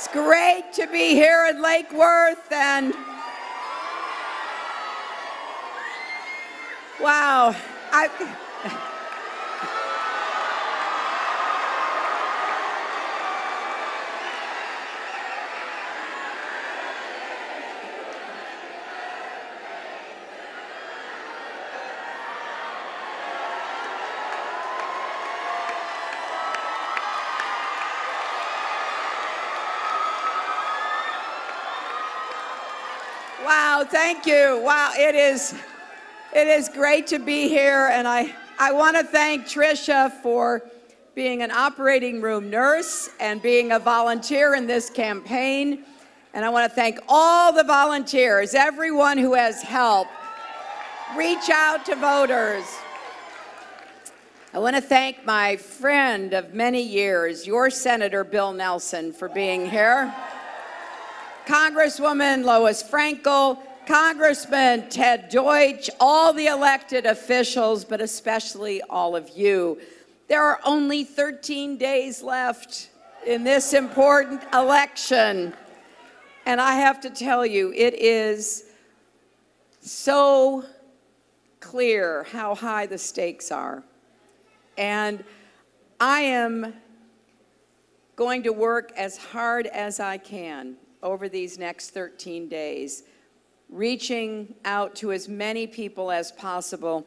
It's great to be here in Lake Worth, and wow, wow, thank you. Wow, it is great to be here, and I want to thank Tricia for being an operating room nurse and being a volunteer in this campaign. And I want to thank all the volunteers, everyone who has helped reach out to voters. I want to thank my friend of many years, your Senator Bill Nelson, for being here. Congresswoman Lois Frankel, Congressman Ted Deutsch, all the elected officials, but especially all of you. There are only 13 days left in this important election. And I have to tell you, it is so clear how high the stakes are. And I am going to work as hard as I can over these next 13 days, reaching out to as many people as possible.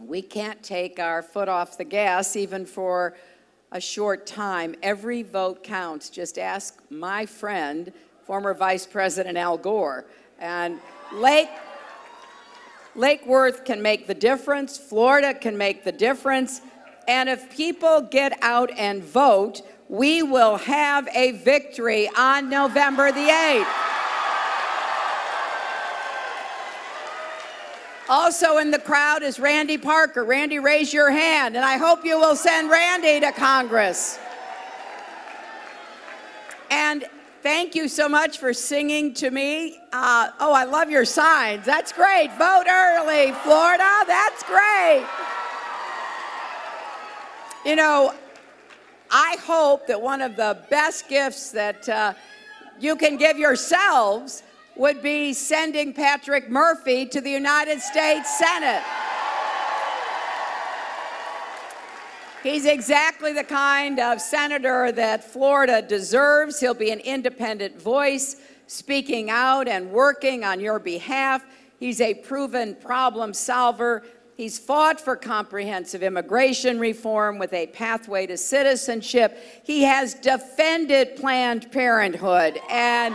We can't take our foot off the gas even for a short time. Every vote counts. Just ask my friend, former Vice President Al Gore. And Lake Worth can make the difference. Florida can make the difference. And if people get out and vote, we will have a victory on November the 8th. Also in the crowd is Randy Parker. Randy, raise your hand, and I hope you will send Randy to Congress. And thank you so much for singing to me. Oh, I love your signs. That's great. Vote early, Florida. That's great. You know, I hope that one of the best gifts that you can give yourselves would be sending Patrick Murphy to the United States Senate. He's exactly the kind of senator that Florida deserves. He'll be an independent voice, speaking out and working on your behalf. He's a proven problem solver. He's fought for comprehensive immigration reform with a pathway to citizenship. He has defended Planned Parenthood and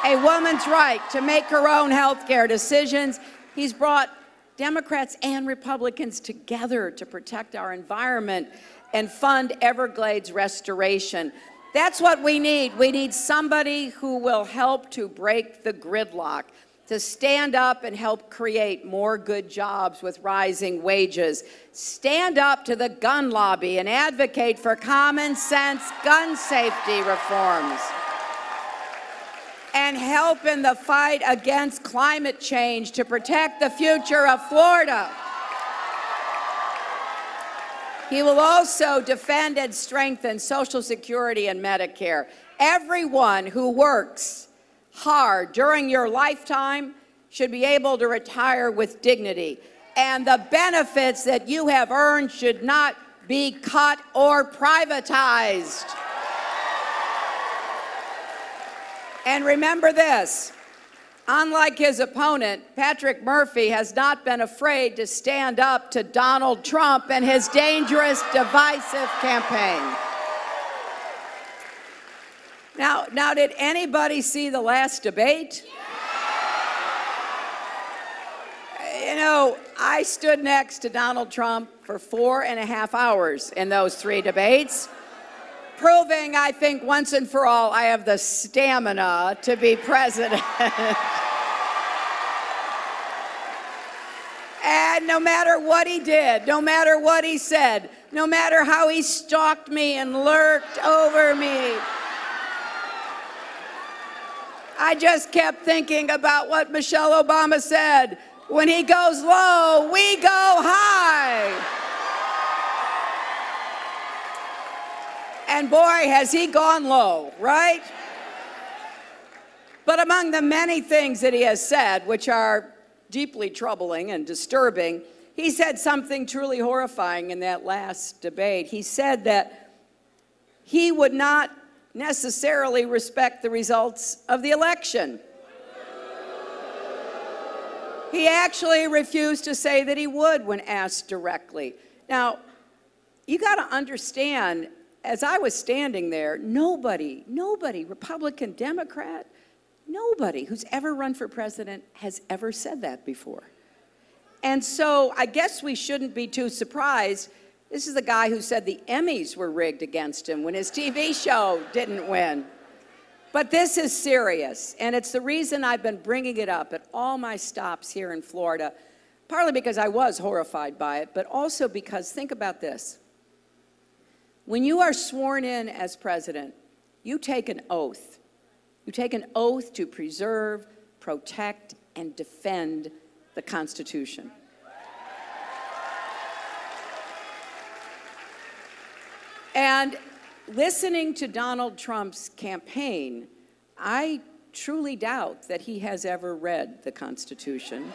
a woman's right to make her own health care decisions. He's brought Democrats and Republicans together to protect our environment and fund Everglades restoration. That's what we need. We need somebody who will help to break the gridlock, to stand up and help create more good jobs with rising wages. Stand up to the gun lobby and advocate for common sense gun safety reforms. And help in the fight against climate change to protect the future of Florida. He will also defend and strengthen Social Security and Medicare. Everyone who works hard during your lifetime should be able to retire with dignity. And the benefits that you have earned should not be cut or privatized. And remember this, unlike his opponent, Patrick Murphy has not been afraid to stand up to Donald Trump and his dangerous, divisive campaign. Now, did anybody see the last debate? You know, I stood next to Donald Trump for 4.5 hours in those 3 debates, proving, I think, once and for all, I have the stamina to be president. And no matter what he did, no matter what he said, no matter how he stalked me and lurked over me, I just kept thinking about what Michelle Obama said, when he goes low, we go high. And boy, has he gone low, right? But among the many things that he has said, which are deeply troubling and disturbing, he said something truly horrifying in that last debate. He said that he would not necessarily respect the results of the election. He actually refused to say that he would when asked directly. Now, you got to understand, as I was standing there, nobody, Republican, Democrat, nobody who's ever run for president has ever said that before. And so I guess we shouldn't be too surprised. This is the guy who said the Emmys were rigged against him when his TV show didn't win. But this is serious, and it's the reason I've been bringing it up at all my stops here in Florida, partly because I was horrified by it, but also because, think about this. When you are sworn in as president, you take an oath. You take an oath to preserve, protect, and defend the Constitution. And listening to Donald Trump's campaign, I truly doubt that he has ever read the Constitution.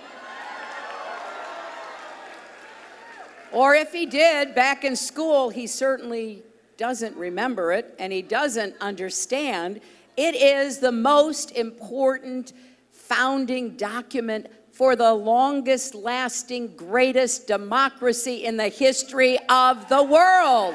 Or if he did, back in school, he certainly doesn't remember it, and he doesn't understand. It is the most important founding document for the longest lasting, greatest democracy in the history of the world.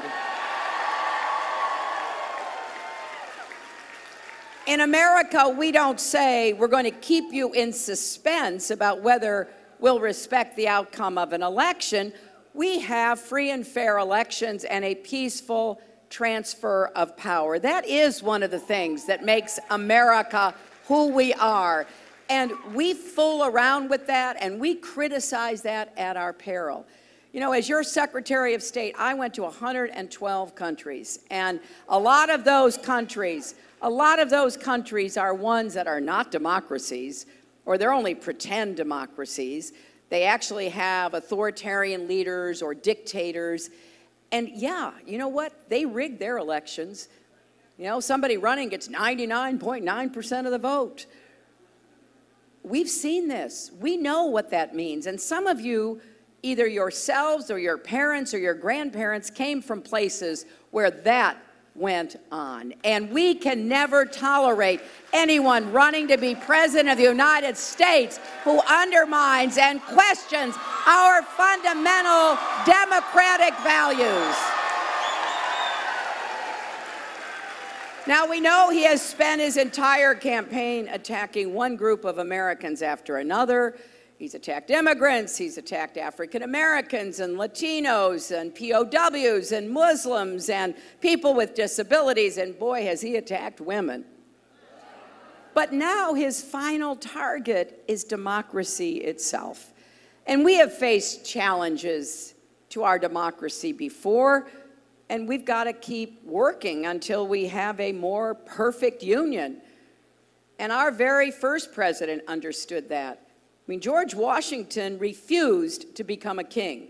In America, we don't say we're going to keep you in suspense about whether we'll respect the outcome of an election. We have free and fair elections and a peaceful transfer of power. That is one of the things that makes America who we are. And we fool around with that, and we criticize that at our peril. You know, as your Secretary of State, I went to 112 countries, and a lot of those countries are ones that are not democracies, or they're only pretend democracies. They actually have authoritarian leaders or dictators. And yeah, you know what? They rig their elections. You know, somebody running gets 99.9% of the vote. We've seen this. We know what that means. And some of you, either yourselves or your parents or your grandparents, came from places where that went on. And we can never tolerate anyone running to be president of the United States who undermines and questions our fundamental democratic values. Now, we know he has spent his entire campaign attacking one group of Americans after another. He's attacked immigrants, he's attacked African Americans and Latinos and POWs and Muslims and people with disabilities, and boy, has he attacked women. But now his final target is democracy itself. And we have faced challenges to our democracy before, and we've got to keep working until we have a more perfect union. And our very first president understood that. I mean, George Washington refused to become a king.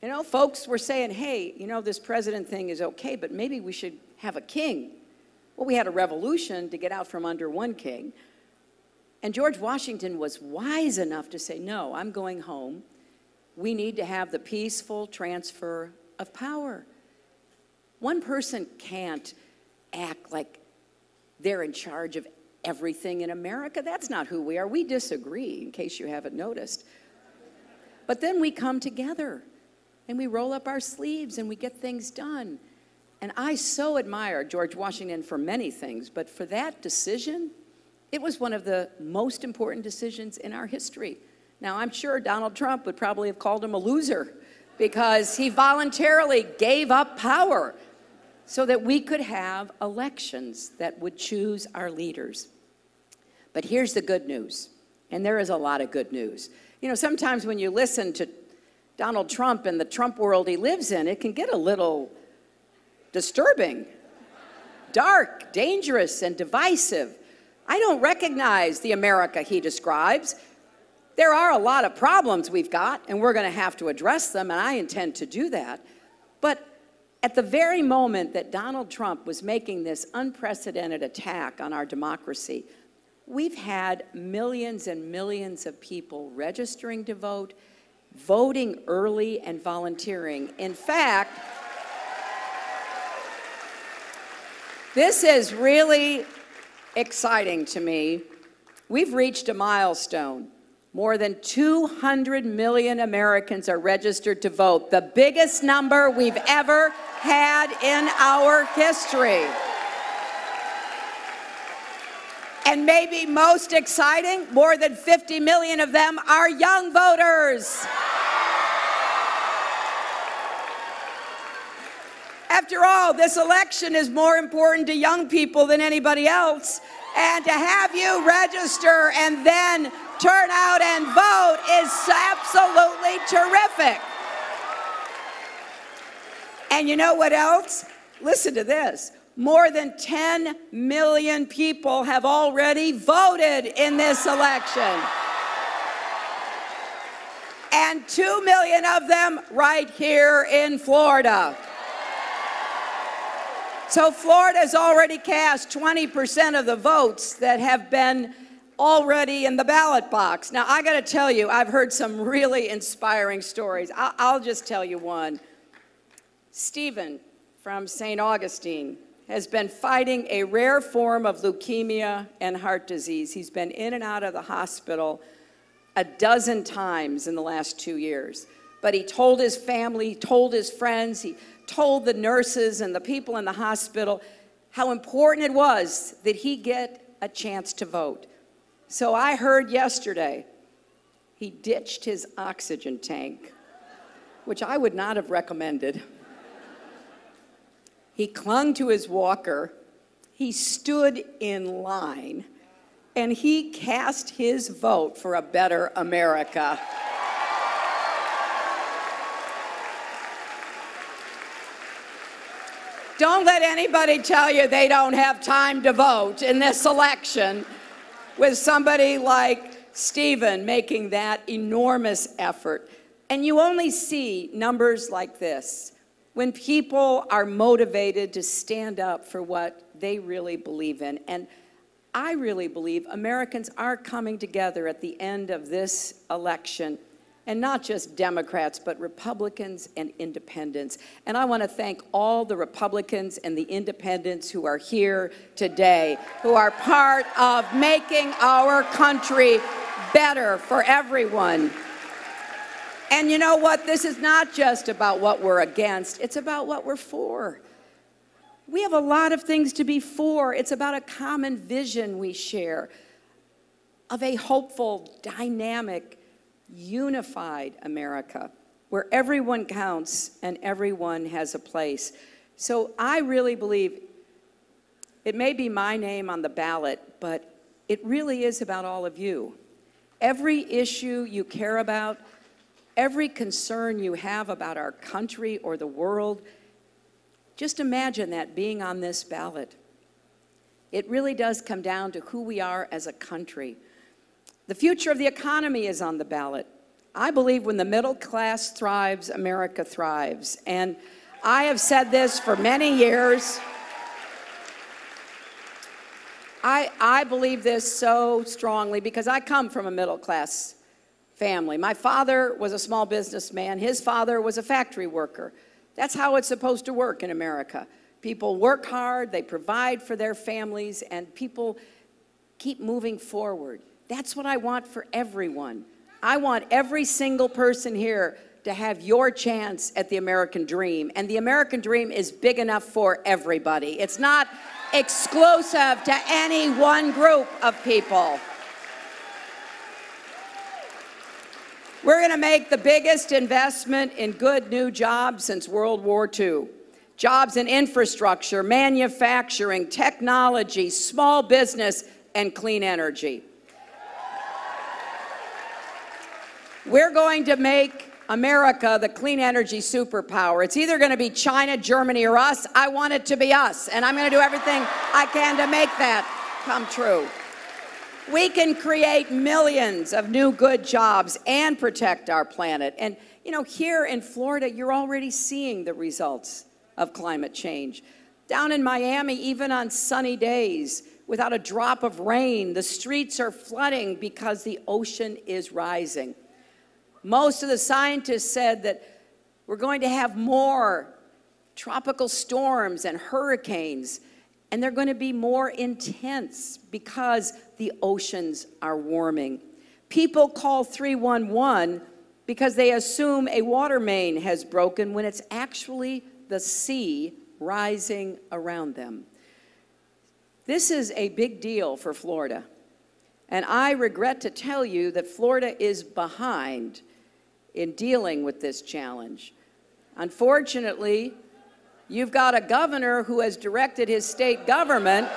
You know, folks were saying, hey, you know, this president thing is okay, but maybe we should have a king. Well, we had a revolution to get out from under one king. And George Washington was wise enough to say, no, I'm going home. We need to have the peaceful transfer of power. One person can't act like they're in charge of everything in America. That's not who we are. We disagree, in case you haven't noticed. But then we come together and we roll up our sleeves and we get things done. And I so admire George Washington for many things, but for that decision, it was one of the most important decisions in our history. Now, I'm sure Donald Trump would probably have called him a loser because he voluntarily gave up power so that we could have elections that would choose our leaders. But here's the good news, and there is a lot of good news. You know, sometimes when you listen to Donald Trump and the Trump world he lives in, it can get a little disturbing, dark, dangerous, and divisive. I don't recognize the America he describes. There are a lot of problems we've got, and we're going to have to address them, and I intend to do that. But at the very moment that Donald Trump was making this unprecedented attack on our democracy, We've had millions and millions of people registering to vote, voting early, and volunteering. In fact, this is really exciting to me. We've reached a milestone. More than 200 million Americans are registered to vote, the biggest number we've ever had in our history. And maybe most exciting, more than 50 million of them are young voters. After all, this election is more important to young people than anybody else. And to have you register and then turn out and vote is absolutely terrific. And you know what else? Listen to this. More than 10 million people have already voted in this election. And 2 million of them right here in Florida. So Florida's already cast 20% of the votes that have been already in the ballot box. Now, I got to tell you, I've heard some really inspiring stories. I'll just tell you one. Stephen from St. Augustine has been fighting a rare form of leukemia and heart disease. He's been in and out of the hospital a dozen times in the last 2 years. But he told his family, he told his friends, he told the nurses and the people in the hospital how important it was that he get a chance to vote. So I heard yesterday he ditched his oxygen tank, which I would not have recommended. He clung to his walker, he stood in line, and he cast his vote for a better America. Don't let anybody tell you they don't have time to vote in this election with somebody like Stephen making that enormous effort. And you only see numbers like this when people are motivated to stand up for what they really believe in. And I really believe Americans are coming together at the end of this election, and not just Democrats, but Republicans and independents. And I want to thank all the Republicans and the independents who are here today, who are part of making our country better for everyone. And you know what? This is not just about what we're against. It's about what we're for. We have a lot of things to be for. It's about a common vision we share of a hopeful, dynamic, unified America where everyone counts and everyone has a place. So I really believe it may be my name on the ballot, but it really is about all of you. Every issue you care about, every concern you have about our country or the world, just imagine that being on this ballot. It really does come down to who we are as a country. The future of the economy is on the ballot. I believe when the middle class thrives, America thrives. And I have said this for many years. I believe this so strongly because I come from a middle class family. My father was a small businessman. His father was a factory worker. That's how it's supposed to work in America. People work hard, they provide for their families, and people keep moving forward. That's what I want for everyone. I want every single person here to have your chance at the American dream. And the American dream is big enough for everybody. It's not exclusive to any one group of people. We're going to make the biggest investment in good new jobs since World War II. Jobs in infrastructure, manufacturing, technology, small business, and clean energy. We're going to make America the clean energy superpower. It's either going to be China, Germany, or us. I want it to be us, and I'm going to do everything I can to make that come true. We can create millions of new good jobs and protect our planet. And, you know, here in Florida, you're already seeing the results of climate change. Down in Miami, even on sunny days, without a drop of rain. The streets are flooding because the ocean is rising. Most of the scientists said that we're going to have more tropical storms and hurricanes, and they're going to be more intense because the oceans are warming. People call 311 because they assume a water main has broken when it's actually the sea rising around them. This is a big deal for Florida, and I regret to tell you that Florida is behind in dealing with this challenge. Unfortunately, you've got a governor who has directed his state government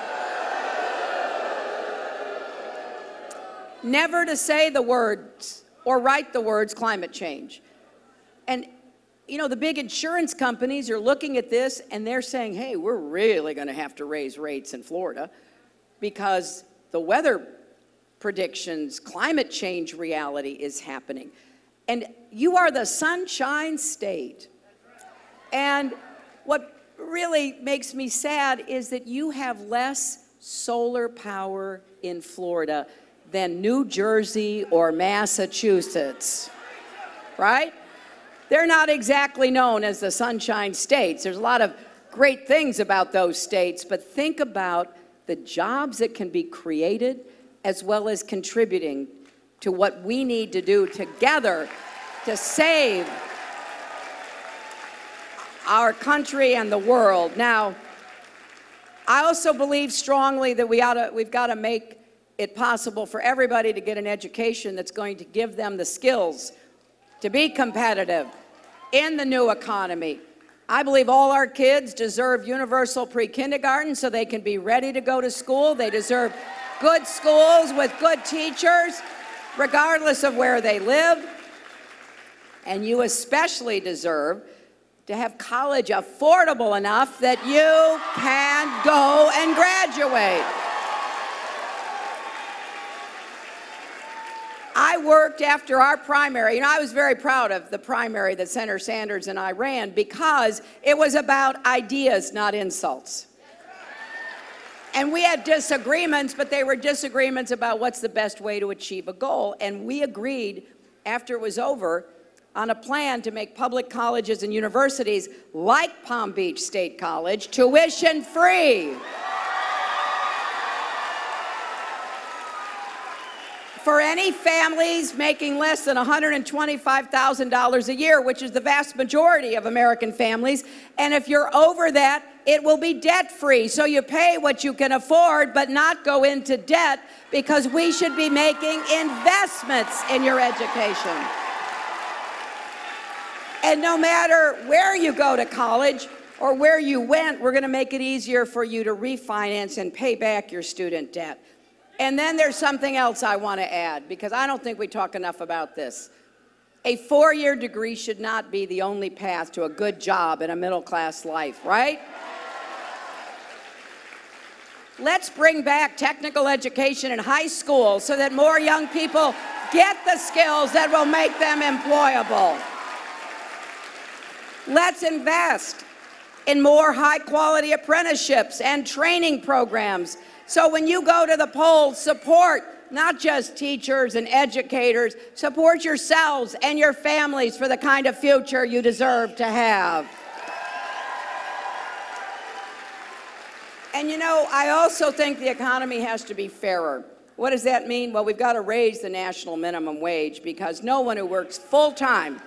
never to say the words or write the words climate change. And you know, the big insurance companies are looking at this and they're saying, hey, we're really going to have to raise rates in Florida because the weather predictions, climate change reality is happening. And you are the sunshine state. And what really makes me sad is that you have less solar power in Florida than New Jersey or Massachusetts, right? They're not exactly known as the sunshine states. There's a lot of great things about those states, but think about the jobs that can be created as well as contributing to what we need to do together to save our country and the world. Now, I also believe strongly that we've got to make it possible for everybody to get an education that's going to give them the skills to be competitive in the new economy. I believe all our kids deserve universal pre-kindergarten so they can be ready to go to school. They deserve good schools with good teachers, regardless of where they live. And you especially deserve to have college affordable enough that you can go and graduate. I worked after our primary. You know, I was very proud of the primary that Senator Sanders and I ran because it was about ideas, not insults. And we had disagreements, but they were disagreements about what's the best way to achieve a goal. And we agreed, after it was over, on a plan to make public colleges and universities like Palm Beach State College tuition-free. For any families making less than $125,000 a year, which is the vast majority of American families, and if you're over that, it will be debt-free. So you pay what you can afford, but not go into debt, because we should be making investments in your education. And no matter where you go to college or where you went, we're going to make it easier for you to refinance and pay back your student debt. And then there's something else I want to add, because I don't think we talk enough about this. A four-year degree should not be the only path to a good job in a middle-class life, right? Let's bring back technical education in high school so that more young people get the skills that will make them employable. Let's invest in more high-quality apprenticeships and training programs. So when you go to the polls, support not just teachers and educators, support yourselves and your families for the kind of future you deserve to have. And you know, I also think the economy has to be fairer. What does that mean? Well, we've got to raise the national minimum wage, because no one who works full-time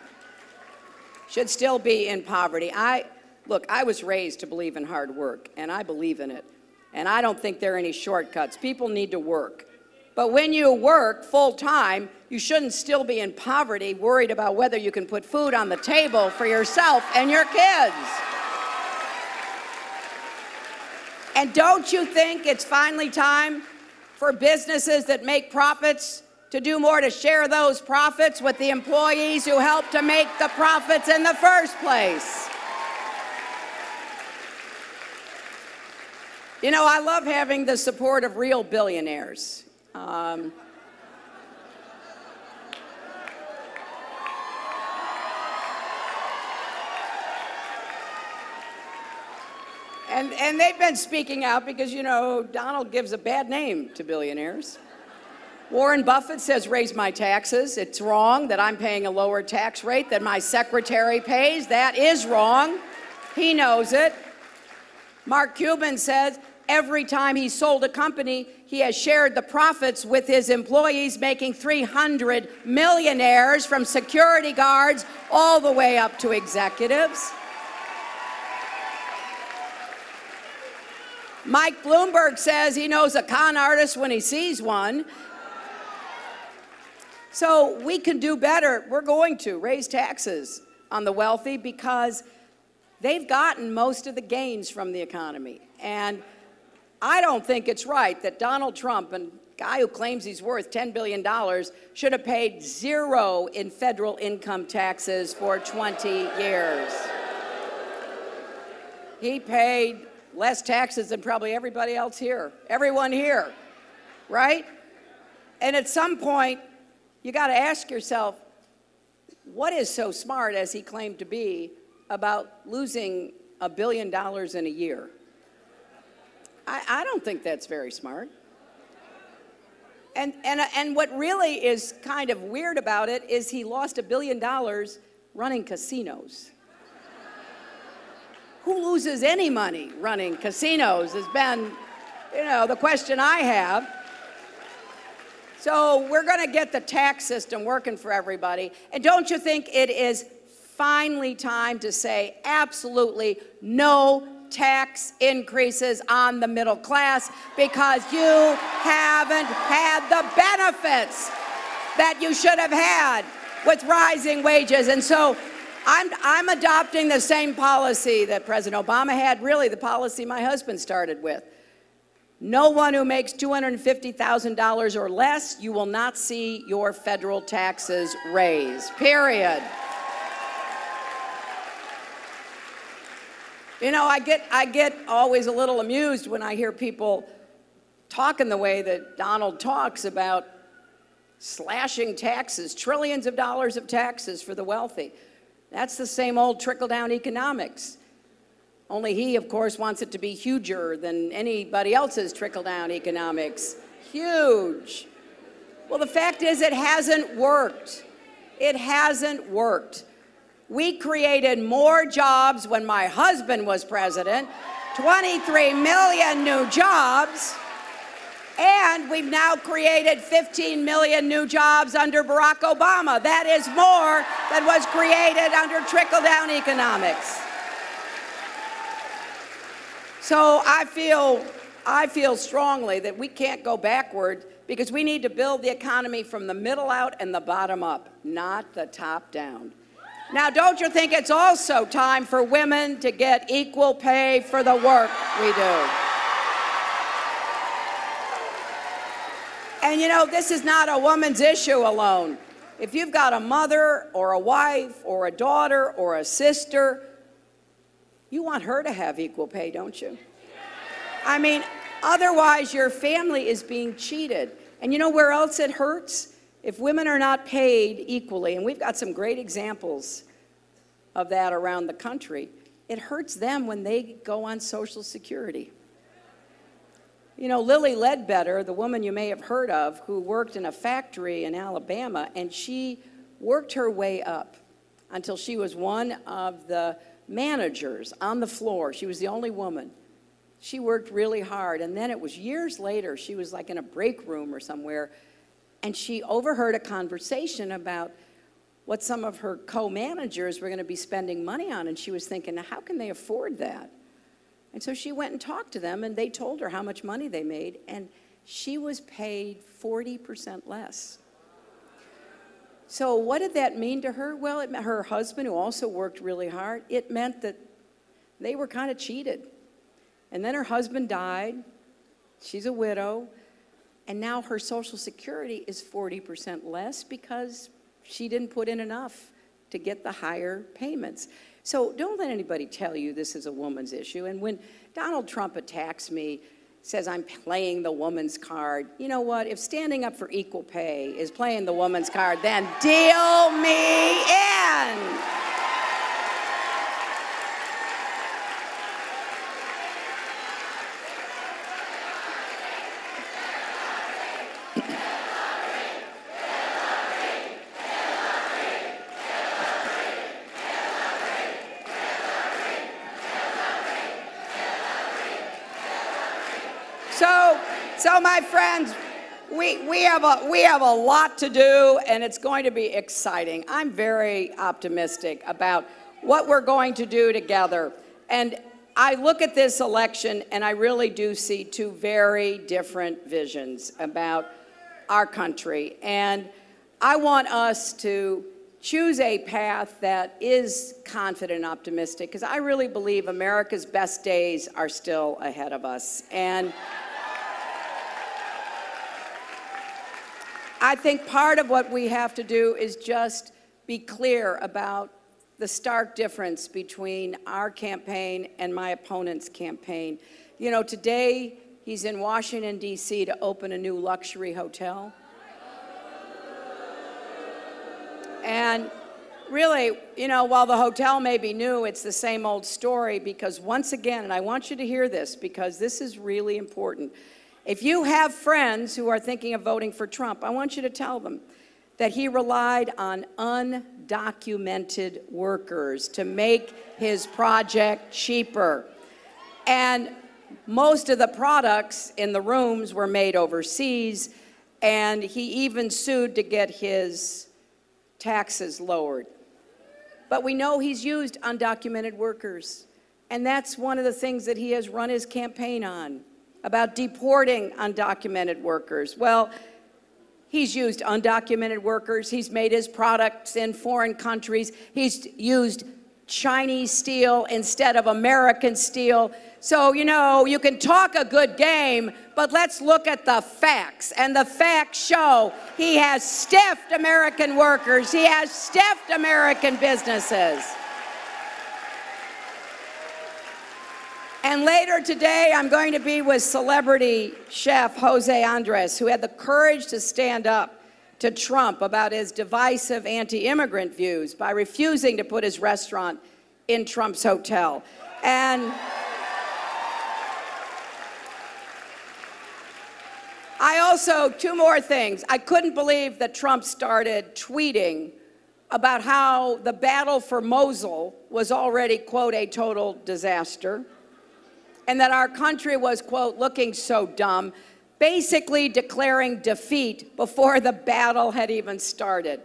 should still be in poverty. Look, I was raised to believe in hard work, and I believe in it. And I don't think there are any shortcuts. People need to work. But when you work full-time, you shouldn't still be in poverty, worried about whether you can put food on the table for yourself and your kids. And don't you think it's finally time for businesses that make profits to do more to share those profits with the employees who help to make the profits in the first place? You know, I love having the support of real billionaires. And they've been speaking out because, you know, Donald gives a bad name to billionaires. Warren Buffett says, raise my taxes. It's wrong that I'm paying a lower tax rate than my secretary pays. That is wrong. He knows it. Mark Cuban says every time he sold a company, he has shared the profits with his employees, making 300 millionaires from security guards all the way up to executives. Mike Bloomberg says he knows a con artist when he sees one. So we can do better. We're going to raise taxes on the wealthy because they've gotten most of the gains from the economy. And I don't think it's right that Donald Trump, a guy who claims he's worth $10 billion, should have paid zero in federal income taxes for 20 years. He paid less taxes than probably everybody else here, everyone here, right? And at some point, you got to ask yourself, what is so smart, as he claimed to be, about losing $1 billion in a year? I don't think that's very smart. And what really is kind of weird about it is he lost $1 billion running casinos. Who loses any money running casinos has been, you know, the question I have. So we're going to get the tax system working for everybody. And don't you think it is finally time to say absolutely no tax increases on the middle class, because you haven't had the benefits that you should have had with rising wages. And so I'm adopting the same policy that President Obama had, really the policy my husband started with. No one who makes $250,000 or less, you will not see your federal taxes raised, period. You know, I get always a little amused when I hear people talking the way that Donald talks about slashing taxes, trillions of dollars of taxes for the wealthy. That's the same old trickle-down economics. Only he, of course, wants it to be huger than anybody else's trickle-down economics. Huge. Well, the fact is it hasn't worked. It hasn't worked. We created more jobs when my husband was president, 23 million new jobs, and we've now created 15 million new jobs under Barack Obama. That is more than was created under trickle-down economics. So I feel strongly that we can't go backward, because we need to build the economy from the middle out and the bottom up, not the top down. Now, don't you think it's also time for women to get equal pay for the work we do? And you know, this is not a woman's issue alone. If you've got a mother or a wife or a daughter or a sister, you want her to have equal pay, don't you? I mean, otherwise your family is being cheated. And you know where else it hurts? If women are not paid equally, and we've got some great examples of that around the country, it hurts them when they go on Social Security. You know, Lilly Ledbetter, the woman you may have heard of, who worked in a factory in Alabama, and she worked her way up until she was one of the managers on the floor. She was the only woman. She worked really hard, and then it was years later, she was like in a break room or somewhere, and she overheard a conversation about what some of her co-managers were going to be spending money on, and she was thinking, now, how can they afford that? And so she went and talked to them, and they told her how much money they made, and she was paid 40% less. So what did that mean to her? Well, it meant her husband, who also worked really hard, it meant that they were kind of cheated. And then her husband died. She's a widow. And now her Social Security is 40% less because she didn't put in enough to get the higher payments. So don't let anybody tell you this is a woman's issue. And when Donald Trump attacks me, says I'm playing the woman's card, you know what? If standing up for equal pay is playing the woman's card, then deal me in. So, my friends, we have a lot to do, and it's going to be exciting. I'm very optimistic about what we're going to do together. And I look at this election, and I really do see two very different visions about our country. And I want us to choose a path that is confident and optimistic, because I really believe America's best days are still ahead of us. And I think part of what we have to do is just be clear about the stark difference between our campaign and my opponent's campaign. You know, today he's in Washington, D.C. to open a new luxury hotel. And really, you know, while the hotel may be new, it's the same old story, because once again, and I want you to hear this because this is really important, if you have friends who are thinking of voting for Trump, I want you to tell them that he relied on undocumented workers to make his project cheaper. And most of the products in the rooms were made overseas, and he even sued to get his taxes lowered. But we know he's used undocumented workers, and that's one of the things that he has run his campaign on, about deporting undocumented workers. Well, he's used undocumented workers. He's made his products in foreign countries. He's used Chinese steel instead of American steel. So, you know, you can talk a good game, but let's look at the facts. And the facts show he has stiffed American workers. He has stiffed American businesses. And later today, I'm going to be with celebrity chef Jose Andres, who had the courage to stand up to Trump about his divisive anti-immigrant views by refusing to put his restaurant in Trump's hotel. And I also, two more things. I couldn't believe that Trump started tweeting about how the battle for Mosul was already, quote, a total disaster, and that our country was, quote, looking so dumb, basically declaring defeat before the battle had even started.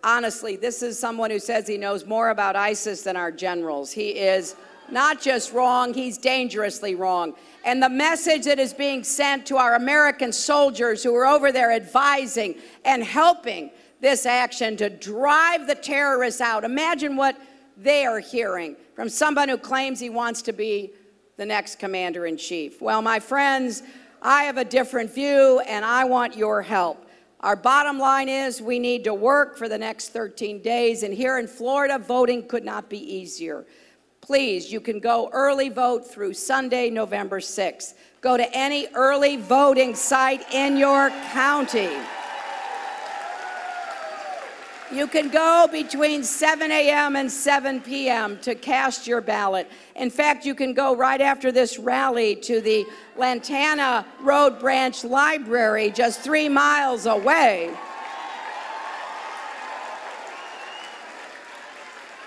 Honestly, this is someone who says he knows more about ISIS than our generals. He is not just wrong, he's dangerously wrong. And the message that is being sent to our American soldiers who are over there advising and helping this action to drive the terrorists out, imagine what they are hearing from someone who claims he wants to be the next commander-in-chief. Well, my friends, I have a different view, and I want your help. Our bottom line is we need to work for the next 13 days, and here in Florida, voting could not be easier. Please, you can go early vote through Sunday, November 6th. Go to any early voting site in your county. You can go between 7 a.m. and 7 p.m. to cast your ballot. In fact, you can go right after this rally to the Lantana Road Branch Library just 3 miles away.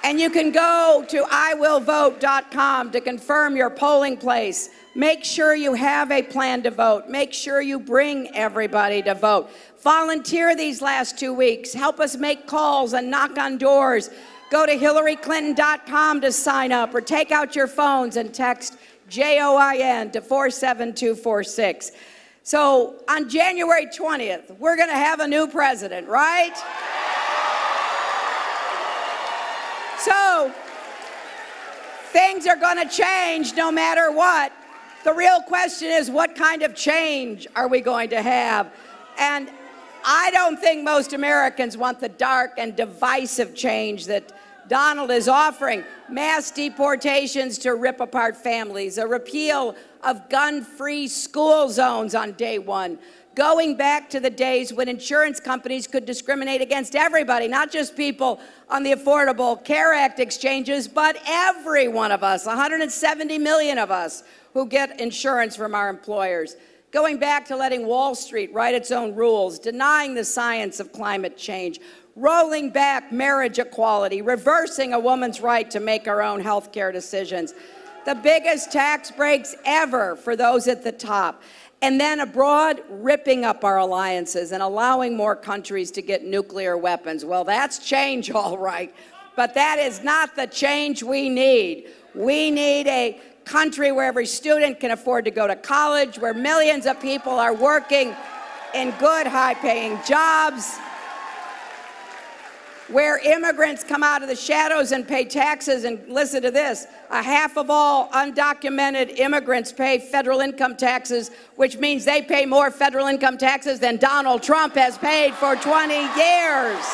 And you can go to iwillvote.com to confirm your polling place. Make sure you have a plan to vote. Make sure you bring everybody to vote. Volunteer these last 2 weeks. Help us make calls and knock on doors. Go to HillaryClinton.com to sign up, or take out your phones and text JOIN to 47246. So on January 20th, we're going to have a new president, right? So things are going to change no matter what. The real question is, what kind of change are we going to have? And I don't think most Americans want the dark and divisive change that Donald is offering. Mass deportations to rip apart families, a repeal of gun-free school zones on day one, going back to the days when insurance companies could discriminate against everybody, not just people on the Affordable Care Act exchanges, but every one of us, 170 million of us who get insurance from our employers. Going back to letting Wall Street write its own rules, denying the science of climate change, rolling back marriage equality, reversing a woman's right to make her own health care decisions, the biggest tax breaks ever for those at the top. And then abroad, ripping up our alliances and allowing more countries to get nuclear weapons. Well, that's change, all right. But that is not the change we need. We need a country where every student can afford to go to college, where millions of people are working in good, high-paying jobs, where immigrants come out of the shadows and pay taxes. And listen to this, half of all undocumented immigrants pay federal income taxes, which means they pay more federal income taxes than Donald Trump has paid for 20 years.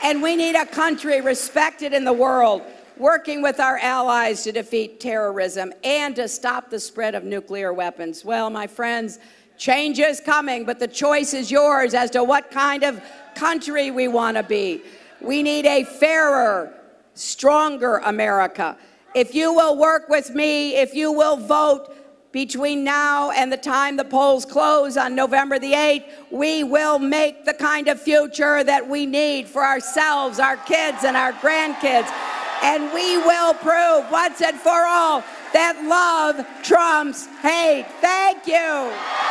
And we need a country respected in the world, working with our allies to defeat terrorism and to stop the spread of nuclear weapons. Well, my friends, change is coming, but the choice is yours as to what kind of country we want to be. We need a fairer, stronger America. If you will work with me, if you will vote between now and the time the polls close on November the 8th, we will make the kind of future that we need for ourselves, our kids, and our grandkids. And we will prove once and for all that love trumps hate. Thank you.